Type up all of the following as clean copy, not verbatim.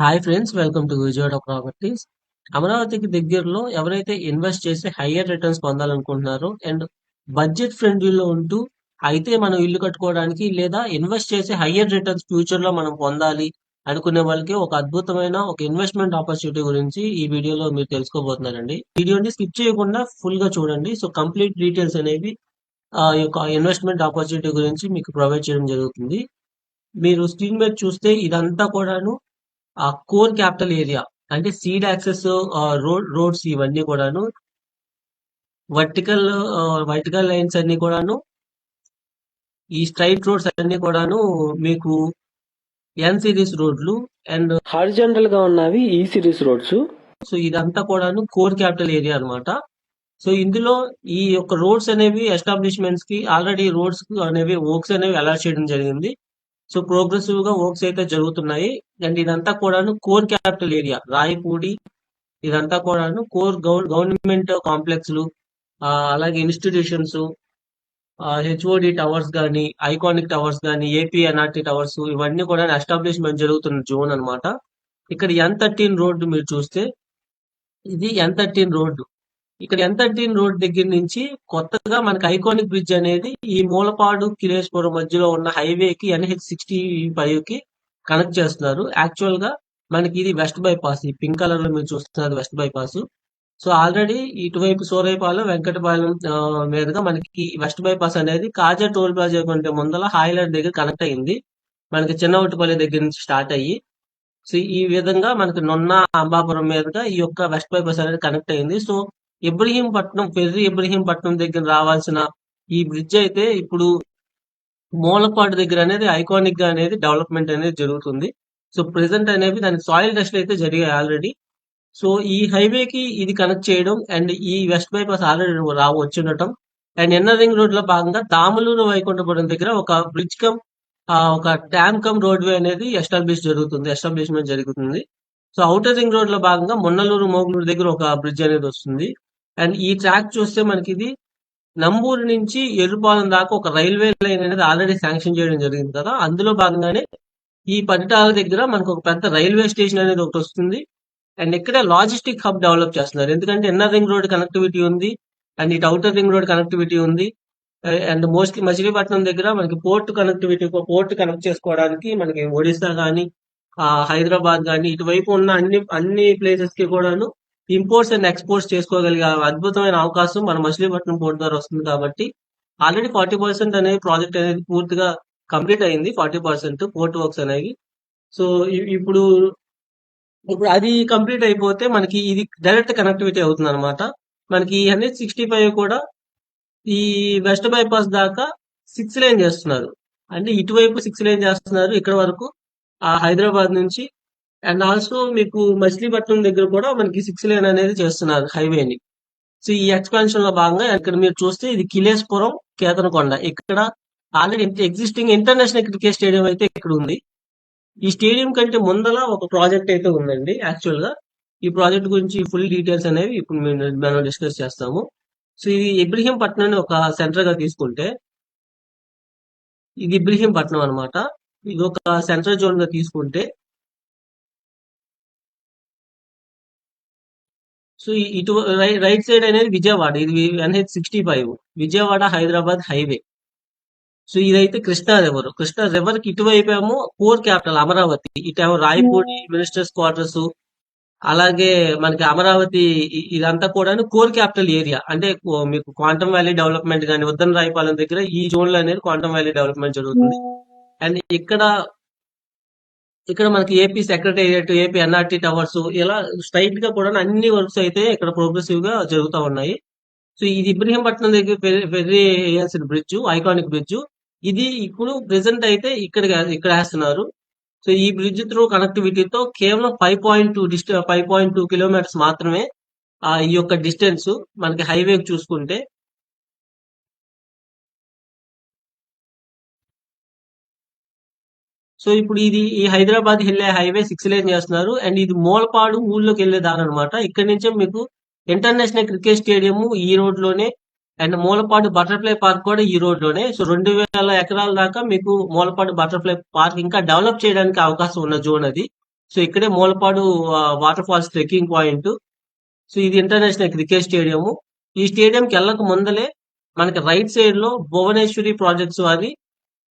Hi friends, welcome to Vijayawada properties. అమరావతికి దగ్గరలో ఎవరైతే ఇన్వెస్ట్ చేసి హయ్యర్ రిటర్న్స్ పొందాలనుకుంటున్నారో అండ్ బడ్జెట్ ఫ్రెండ్లీలో ఉంటూ అయితే మనం ఇల్లు కట్టుకోవడానికి లేదా ఇన్వెస్ట్ చేసి హయ్యర్ రిటర్న్స్ ఫ్యూచర్ లో మనం పొందాలి అనుకునే వాళ్ళకి ఒక అద్భుతమైన ఒక ఇన్వెస్ట్మెంట్ ఆపర్చునిటీ గురించి ఈ వీడియోలో మీరు తెలుసుకోబోతున్నారండి. వీడియోని స్కిప్ చేయకుండా ఫుల్ గా చూడండి. సో కంప్లీట్ డీటెయిల్స్ అనేవి ఈ యొక్క ఇన్వెస్ట్మెంట్ ఆపర్చునిటీ గురించి మీకు ప్రొవైడ్ చేయడం జరుగుతుంది. మీరు స్క్రీన్ మీద చూస్తే ఇదంతా కూడాను ఆ కోర్ క్యాపిటల్ ఏరియా అంటే సీడ్ యాక్సెస్ రోడ్స్ ఇవన్నీ కూడాను వర్టికల్ వర్టికల్ లైన్స్ అన్ని కూడాను ఈ స్ట్రైట్ రోడ్స్ అన్ని కూడాను మీకు ఎన్ సిరీస్ రోడ్లు అండ్ హారిజాంటల్ గా ఉన్నవి ఈ సిరీస్ రోడ్స్. సో ఇదంతా కూడాను కోర్ క్యాపిటల్ ఏరియా అన్నమాట. సో ఇందులో ఈ యొక్క రోడ్స్ అనేవి ఎస్టాబ్లిష్మెంట్స్ కి ఆల్రెడీ రోడ్స్ అనేవి వర్క్స్ అనేవి అలాట్ చేయడం జరిగింది. సో ప్రోగ్రెసివ్ గా వర్క్స్ అయితే జరుగుతున్నాయి. అండ్ ఇదంతా కూడాను కోర్ క్యాపిటల్ ఏరియా రాయపూడి, ఇదంతా కూడాను కోర్ గవర్నమెంట్ కాంప్లెక్స్ లు, అలాగే ఇన్స్టిట్యూషన్స్, హెచ్ఓడి టవర్స్ గానీ, ఐకానిక్ టవర్స్ గానీ, ఏపీఎన్ఆర్టీ టవర్స్ ఇవన్నీ కూడా ఎస్టాబ్లిష్మెంట్ జరుగుతున్న జోన్ అన్నమాట. ఇక్కడ N13 రోడ్డు మీరు చూస్తే ఇది N13 రోడ్డు. ఇక్కడ N13 రోడ్ దగ్గర నుంచి కొత్తగా మనకి ఐకానిక్ బ్రిడ్జ్ అనేది ఈ మూలపాడు కిలేశ్వరం మధ్యలో ఉన్న హైవేకి NH65 కి కనెక్ట్ చేస్తున్నారు. యాక్చువల్ గా మనకి ఇది వెస్ట్ బైపాస్, ఈ పింక్ కలర్ లో మీరు చూస్తున్నారు వెస్ట్ బైపాస్. సో ఆల్రెడీ ఇటువైపు సూరైపాలెం వెంకటపాలెం మీదుగా మనకి వెస్ట్ బైపాస్ అనేది కాజా టోల్ ప్లాజా కంటే ముందల హైలైట్ దగ్గర కనెక్ట్ అయ్యింది. మనకి చిన్నవటిపల్లి దగ్గర నుంచి స్టార్ట్ అయ్యి సో ఈ విధంగా మనకి నున్న అంబాపురం మీదుగా ఈ యొక్క వెస్ట్ బైపాస్ అనేది కనెక్ట్ అయింది. సో ఇబ్రహీంపట్నం ఫెర్రీ ఇబ్రహీంపట్నం దగ్గర రావాల్సిన ఈ బ్రిడ్జ్ అయితే ఇప్పుడు మూలపాడు దగ్గర అనేది ఐకానిక్ గా అనేది డెవలప్మెంట్ అనేది జరుగుతుంది. సో ప్రెసెంట్ అనేవి దానికి సాయిల్ టెస్ట్ అయితే జరిగాయి ఆల్రెడీ. సో ఈ హైవేకి ఇది కనెక్ట్ చేయడం అండ్ ఈ వెస్ట్ బైపాస్ ఆల్రెడీ వచ్చుండటం అండ్ ఎన్ఆర్ రింగ్ రోడ్ లో భాగంగా దామలూరు వైకుంఠపురం దగ్గర ఒక బ్రిడ్జ్ కమ్ ఒక డ్యామ్ కమ్ రోడ్వే అనేది ఎస్టాబ్లిష్మెంట్ జరుగుతుంది. సో ఔటర్ రింగ్ రోడ్ లో భాగంగా మొన్నలూరు మోగులూరు దగ్గర ఒక బ్రిడ్జ్ అనేది వస్తుంది. అండ్ ఈ ట్రాక్ చూస్తే మనకి ఇది నంబూరు నుంచి ఎర్రుపాలెం దాకా ఒక రైల్వే లైన్ అనేది ఆల్రెడీ శాంక్షన్ చేయడం జరిగింది కదా. అందులో భాగంగానే ఈ పరిటాల దగ్గర మనకు ఒక పెద్ద రైల్వే స్టేషన్ అనేది ఒకటి వస్తుంది. అండ్ ఇక్కడ లాజిస్టిక్ హబ్ డెవలప్ చేస్తున్నారు. ఎందుకంటే ఎన్ఆర్ రింగ్ రోడ్ కనెక్టివిటీ ఉంది అండ్ ఇటు ఔటర్ రింగ్ రోడ్ కనెక్టివిటీ ఉంది. అండ్ మోస్ట్లీ మచిలీపట్నం దగ్గర మనకి పోర్ట్ కనెక్ట్ చేసుకోవడానికి మనకి ఒడిశా కానీ హైదరాబాద్ కానీ ఇటువైపు ఉన్న అన్ని ప్లేసెస్ కి కూడాను ఇంపోర్ట్స్ అండ్ ఎక్స్పోర్ట్స్ చేసుకోగలిగే అద్భుతమైన అవకాశం మన మచిలీపట్నం పోర్ట్ ద్వారా వస్తుంది. కాబట్టి ఆల్రెడీ 40% అనేది ప్రాజెక్ట్ అనేది పూర్తిగా కంప్లీట్ అయింది. 40% పోర్ట్ వర్క్స్ అనేవి. సో ఇప్పుడు ఇప్పుడు అది కంప్లీట్ అయిపోతే మనకి ఇది డైరెక్ట్ కనెక్టివిటీ అవుతుంది అనమాట. మనకి NH65 కూడా ఈ వెస్ట్ బైపాస్ దాకా 6 లైన్ చేస్తున్నారు. అంటే ఇటువైపు 6 లైన్ చేస్తున్నారు ఇక్కడ వరకు హైదరాబాద్ నుంచి. అండ్ ఆల్సో మీకు మచిలీపట్నం దగ్గర కూడా మనకి 6 లైన్ అనేది చేస్తున్నారు హైవేని. సో ఈ ఎక్స్పాన్షన్ లో భాగంగా ఇక్కడ మీరు చూస్తే ఇది కిలేశ్పురం కేతనకొండ. ఇక్కడ already existing international cricket stadium అయితే ఇక్కడ ఉంది. ఈ స్టేడియం కంటే ముందల ఒక ప్రాజెక్ట్ అయితే ఉందండి. యాక్చువల్ గా ఈ ప్రాజెక్ట్ గురించి ఫుల్ డీటెయిల్స్ అనేవి ఇప్పుడు మనం డిస్కస్ చేస్తాము. సో ఇది ఇబ్రహీంపట్నం ఒక సెంటర్ గా తీసుకుంటే ఇది ఇబ్రహీంపట్నం అన్నమాట. ఇది ఒక సెంట్రల్ జోన్ గా తీసుకుంటే సో ఇటు రైట్ సైడ్ అనేది విజయవాడ, ఇది NH65 Vijayawada Hyderabad highway. So ఇదైతే కృష్ణా రివర్ కి ఇటువైపు ఏమో కోర్ క్యాపిటల్ అమరావతి, ఇటేమో రాయపూడి మినిస్టర్స్ క్వార్టర్స్, అలాగే మనకి అమరావతి ఇదంతా కూడా కోర్ క్యాపిటల్ ఏరియా. అంటే మీకు క్వాంటమ్ వ్యాలీ డెవలప్మెంట్ కానీ ఉద్దన రాయపాలెం దగ్గర ఈ జోన్ లో అనేది క్వాంటమ్ వ్యాలీ డెవలప్మెంట్ జరుగుతుంది. అండ్ ఇక్కడ ఇక్కడ మనకి AP secretariat, AP NRT towers ఇలా స్ట్రైట్ గా కూడా అన్ని వర్క్స్ అయితే ఇక్కడ ప్రోగ్రెసివ్ గా జరుగుతూ ఉన్నాయి. సో ఇది ఇబ్రహీంపట్నం దగ్గర ఫెర్రీ వేయాల్సిన బ్రిడ్జ్, ఐకానిక్ బ్రిడ్జ్. ఇది ఇప్పుడు ప్రెసెంట్ అయితే ఇక్కడ వేస్తున్నారు. సో ఈ బ్రిడ్జ్ త్రూ కనెక్టివిటీతో కేవలం 5.2 కిలోమీటర్స్ మాత్రమే ఈ యొక్క డిస్టెన్స్ మనకి హైవే చూసుకుంటే. సో ఇప్పుడు ఇది ఈ హైదరాబాద్ వెళ్ళే హైవే 6 లైన్ చేస్తున్నారు. అండ్ ఇది మూలపాడు ఊళ్ళోకి వెళ్ళే దారి అనమాట. ఇక్కడ నుంచే మీకు ఇంటర్నేషనల్ క్రికెట్ స్టేడియం ఈ రోడ్ లోనే అండ్ మూలపాడు బటర్ఫ్లై పార్క్ కూడా ఈ రోడ్ లోనే. సో 2000 ఎకరాల దాకా మీకు మూలపాడు బటర్ఫ్లై పార్క్ ఇంకా డెవలప్ చేయడానికి అవకాశం ఉన్న జోన్ అది. సో ఇక్కడే Mulapadu waterfalls trekking point. So ఇది ఇంటర్నేషనల్ క్రికెట్ స్టేడియం. ఈ స్టేడియంకి వెళ్ళక ముందలే మనకి రైట్ సైడ్ లో భువనేశ్వరి ప్రాజెక్ట్స్ అది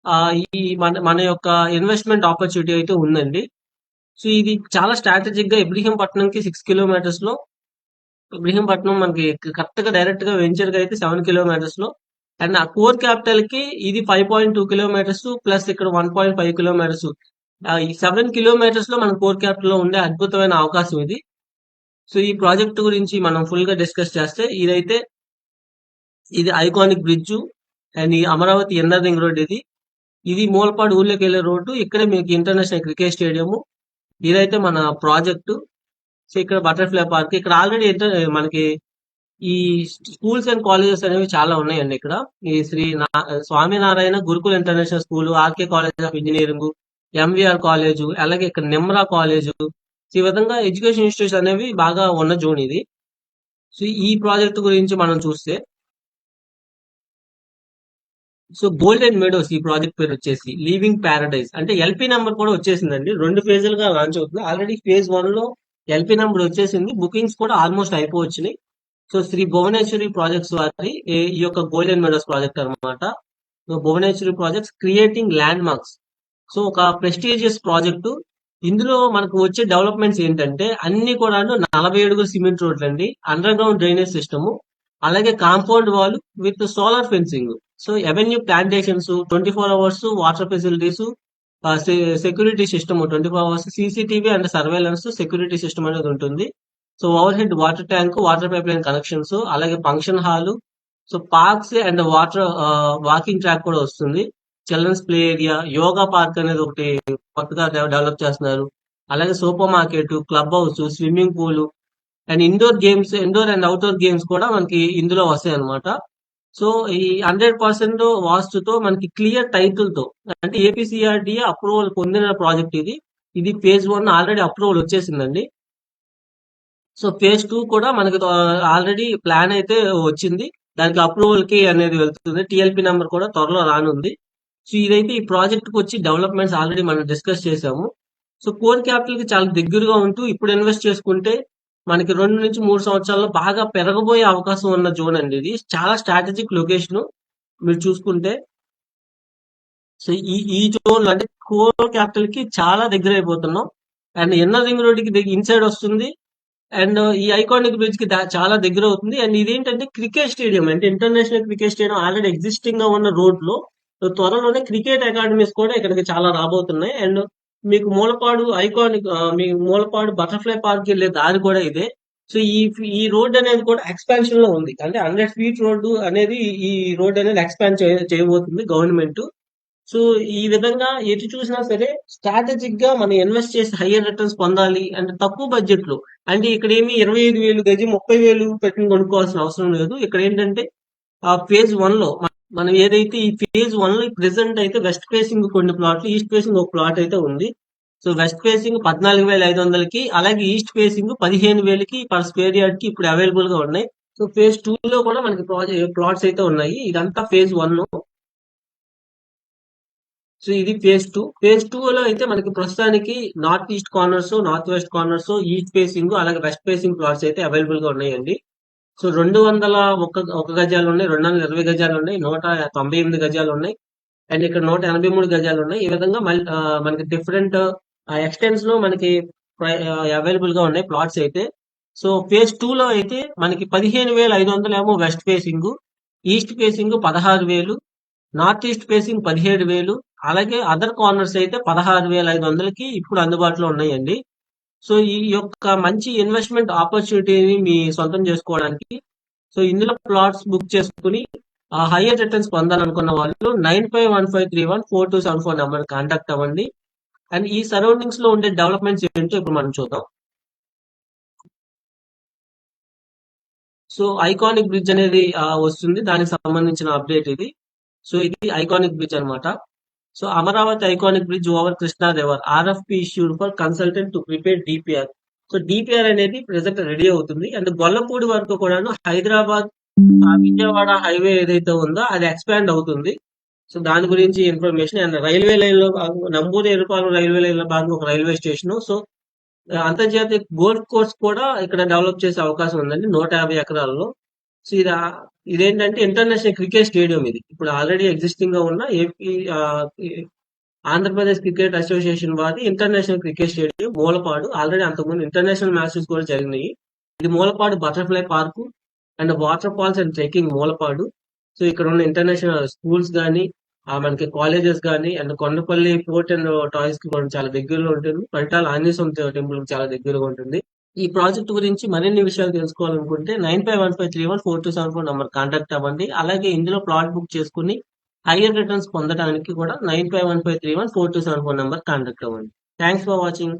ఆ, ఈ మన మన యొక్క ఇన్వెస్ట్మెంట్ ఆపర్చునిటీ అయితే ఉందండి. సో ఇది చాలా స్ట్రాటజిక్ గా ఇబ్రహీంపట్నంకి 6 కిలోమీటర్స్ లో. ఇబ్రహీంపట్నం మనకి కరెక్ట్ గా డైరెక్ట్ గా వెంచర్ గా అయితే 7 కిలోమీటర్స్ లో. అండ్ ఆ కోర్ క్యాపిటల్ కి ఇది 5.2 కిలోమీటర్స్ ప్లస్ ఇక్కడ 1.5 కిలోమీటర్స్. ఈ 7 కిలోమీటర్స్ లో మన కోర్ క్యాపిటల్ లో ఉండే అద్భుతమైన అవకాశం ఇది. సో ఈ ప్రాజెక్ట్ గురించి మనం ఫుల్ గా డిస్కస్ చేస్తే ఇది ఐకానిక్ బ్రిడ్జ్. అండ్ ఈ అమరావతి ఇన్నర్ రింగ్ రోడ్ ఇది. ఇది మూలపాడు ఊర్లోకి వెళ్ళే రోడ్డు. ఇక్కడే మీకు ఇంటర్నేషనల్ క్రికెట్ స్టేడియం. ఇదైతే మన ప్రాజెక్టు. సో ఇక్కడ బటర్ఫ్లై పార్క్. ఇక్కడ ఆల్రెడీ మనకి ఈ స్కూల్స్ అండ్ కాలేజెస్ అనేవి చాలా ఉన్నాయండి ఇక్కడ. ఈ Swaminarayan Gurukul international school, RK college of engineering, MVR college, అలాగే ఇక్కడ నిమ్రా కాలేజ్. ఈ విధంగా ఎడ్యుకేషన్ ఇన్స్టిట్యూట్స్ అనేవి బాగా ఉన్న జోన్ ఇది. సో ఈ ప్రాజెక్ట్ గురించి మనం చూస్తే, సో గోల్డెన్ మెడోస్ ఈ ప్రాజెక్ట్ పేరు వచ్చేసి లీవింగ్ ప్యారడైజ్. అంటే ఎల్పి నెంబర్ కూడా వచ్చేసిందండి. 2 ఫేజులుగా లాంచ్ అవుతుంది. ఆల్రెడీ ఫేజ్ 1 లో ఎల్పి నెంబర్ వచ్చేసింది. బుకింగ్స్ కూడా ఆల్మోస్ట్ అయిపోవచ్చినాయి. సో శ్రీ భువనేశ్వరి ప్రాజెక్ట్స్ వారి ఈ యొక్క గోల్డెన్ మెడోస్ ప్రాజెక్ట్ అన్నమాట. So Bhuvaneshwari projects creating landmarks. So ఒక ప్రెస్టీజియస్ ప్రాజెక్టు. ఇందులో మనకు వచ్చే డెవలప్మెంట్స్ ఏంటంటే అన్ని కూడా 40 అడుగుల సిమెంట్ రోడ్లు అండి, అండర్ గ్రౌండ్ డ్రైనేజ్ సిస్టమ్, అలాగే compound wall with solar fencing. So avenue plantations, 24 hours water facilities, security system 24 hours, CCTV and surveillance security system అనేది ఉంటుంది. So overhead water tank, water pipeline connections, అలాగే function hall. So parks and water walking track కూడా వస్తుంది. Childrens play area, yoga park అనేది ఒకటి కొత్తగా develop చేస్తున్నారు. అలాగే supermarket, clubhouse, swimming pool and indoor and outdoor games కూడా మనకి ఇందులో వస్తాయి అనమాట. సో ఈ 100% వాస్తుతో మనకి క్లియర్ టైటిల్ తో, అంటే ఏపీసీఆర్డీఏ అప్రూవల్ పొందిన ప్రాజెక్ట్ ఇది. ఇది ఫేజ్ 1 ఆల్రెడీ అప్రూవల్ వచ్చేసిందండి. సో ఫేజ్ 2 కూడా మనకి ఆల్రెడీ ప్లాన్ అయితే వచ్చింది. దానికి అప్రూవల్ కి అనేది వెళ్తుంది. టిఎల్పి నెంబర్ కూడా త్వరలో రానుంది. సో ఇదైతే ఈ ప్రాజెక్ట్ కి వచ్చి డెవలప్మెంట్స్ ఆల్రెడీ మనం డిస్కస్ చేసాము. సో కోర్ క్యాపిటల్ కి చాలా దగ్గరగా ఉంటూ ఇప్పుడు ఇన్వెస్ట్ చేసుకుంటే మనకి 2 నుంచి 3 సంవత్సరాల్లో బాగా పెరగబోయే అవకాశం ఉన్న జోన్ అండి ఇది. చాలా స్ట్రాటజిక్ లొకేషన్ మీరు చూసుకుంటే. సో ఈ జోన్ అంటే కోర్ క్యాపిటల్ కి చాలా దగ్గర అయిపోతున్నాం. అండ్ ఇన్నర్ రింగ్ రోడ్ కి ఇన్సైడ్ వస్తుంది. అండ్ ఈ ఐకానిక్ బ్రిడ్జ్ కి చాలా దగ్గర అవుతుంది. అండ్ ఇదేంటంటే క్రికెట్ స్టేడియం, అంటే international cricket stadium already existing గా ఉన్న రోడ్ లో త్వరలోనే క్రికెట్ అకాడమీస్ కూడా ఇక్కడికి చాలా రాబోతున్నాయి. అండ్ మీకు మూలపాడు బటర్ఫ్లై పార్క్ వెళ్ళే దారి కూడా ఇదే. సో ఈ రోడ్ అనేది కూడా ఎక్స్పాన్షన్ లో ఉంది. అంటే 100 ఫీట్ రోడ్డు అనేది, ఈ రోడ్ అనేది ఎక్స్పాండ్ చేయబోతుంది గవర్నమెంట్. సో ఈ విధంగా ఎటు చూసినా సరే స్ట్రాటజిక్ గా మనం ఇన్వెస్ట్ చేసి హయ్యర్ రిటర్న్స్ పొందాలి అంటే తక్కువ బడ్జెట్ లో. అంటే ఇక్కడ ఏమి 25,000 గజం 30,000 పెట్టుకుని కొనుక్కోవాల్సిన అవసరం లేదు. ఇక్కడ ఏంటంటే ఆ ఫేజ్ 1 లో మనం ఏదైతే ఈ ఫేజ్ 1 లో ప్రెసెంట్ అయితే వెస్ట్ ఫేసింగ్ కొన్ని ప్లాట్లు, ఈస్ట్ ఫేసింగ్ ఒక ప్లాట్ అయితే ఉంది. సో వెస్ట్ ఫేసింగ్ 14,500కి, అలాగే ఈస్ట్ ఫేసింగ్ 15,000కి పర్ స్క్వేర్ యార్డ్ కి ఇప్పుడు అవైలబుల్ గా ఉన్నాయి. సో ఫేజ్ 2 లో కూడా మనకి ప్లాట్స్ అయితే ఉన్నాయి. ఇదంతా ఫేజ్ 1. సో ఇది ఫేజ్ 2 లో అయితే మనకి ప్రస్తుతానికి north east corners, north west corners, east facing, అలాగే వెస్ట్ ఫేసింగ్ ప్లాట్స్ అయితే అవైలబుల్ గా ఉన్నాయండి. సో 201 గజాలు ఉన్నాయి, 220 గజాలు ఉన్నాయి, 198 గజాలు ఉన్నాయి, అండ్ ఇక్కడ 183 గజాలు ఉన్నాయి. ఈ విధంగా మనకి డిఫరెంట్ ఎక్స్టెన్స్ లో మనకి అవైలబుల్ గా ఉన్నాయి ప్లాట్స్ అయితే. సో ఫేజ్ 2 లో అయితే మనకి 15,500 ఏమో west facing, east facing 16,000, north east facing 17,000, అలాగే అదర్ కార్నర్స్ అయితే 16,500కి ఇప్పుడు అందుబాటులో ఉన్నాయండి. సో ఈ యొక్క మంచి ఇన్వెస్ట్మెంట్ ఆపర్చునిటీని మీ సొంతం చేసుకోవడానికి, సో ఇందులో ప్లాట్స్ బుక్ చేసుకుని హైయర్ రిటర్న్స్ పొందాలనుకున్న వాళ్ళు 9515314274 నెంబర్ కాంటాక్ట్ అవ్వండి. అండ్ ఈ సరౌండింగ్స్ లో ఉండే డెవలప్మెంట్స్ ఏంటో ఇప్పుడు మనం చూద్దాం. సో ఐకానిక్ బ్రిడ్జ్ అనేది వస్తుంది, దానికి సంబంధించిన అప్డేట్ ఇది. సో ఇది ఐకానిక్ బ్రిడ్జ్ అన్నమాట. So Amaravati iconic bridge over Krishna river, RFP issued for consultant to prepare DPR. So DPR అనేది ప్రెసెంట్ రెడీ అవుతుంది. అండ్ గొల్లపూడి వరకు కూడాను హైదరాబాద్ విజయవాడ హైవే ఏదైతే ఉందో అది ఎక్స్పాండ్ అవుతుంది. సో దాని గురించి ఇన్ఫర్మేషన్. అండ్ రైల్వే లైన్ లో నంబూరు ఎరుపాలెం రైల్వే లైన్ లో భాగంగా ఒక రైల్వే స్టేషన్. సో అంతర్జాతీయ గోల్ఫ్ కోర్స్ కూడా ఇక్కడ డెవలప్ చేసే అవకాశం ఉందండి 150 ఎకరాల్లో. సో ఇదేంటంటే ఇంటర్నేషనల్ క్రికెట్ స్టేడియం ఇది. ఇప్పుడు ఆల్రెడీ ఎగ్జిస్టింగ్ గా ఉన్న ఏపీ ఆంధ్రప్రదేశ్ క్రికెట్ అసోసియేషన్ వారి international cricket stadium Mulapadu. Already అంతకుముందు ఇంటర్నేషనల్ మ్యాచెస్ కూడా జరిగినాయి. ఇది Mulapadu butterfly park and water falls and trekking Mulapadu. So ఇక్కడ ఉన్న ఇంటర్నేషనల్ స్కూల్స్ గానీ, మనకి కాలేజెస్ గానీ and Kondapalli port and toys కి కూడా చాలా దగ్గరలో ఉంటుంది. పరిటాల ఆంజనేయ స్వామి టెంపుల్ కి చాలా దగ్గరగా ఉంటుంది. ఈ ప్రాజెక్ట్ గురించి మరిన్ని విషయాలు తెలుసుకోవాలనుకుంటే 9515314274 నంబర్ కాంటాక్ట్ అవ్వండి. అలాగే ఇందులో ప్లాట్ బుక్ చేసుకుని హైయర్ రిటర్న్స్ పొందడానికి కూడా 9515314274 నంబర్ కాంటాక్ట్ అవ్వండి. Thanks for watching.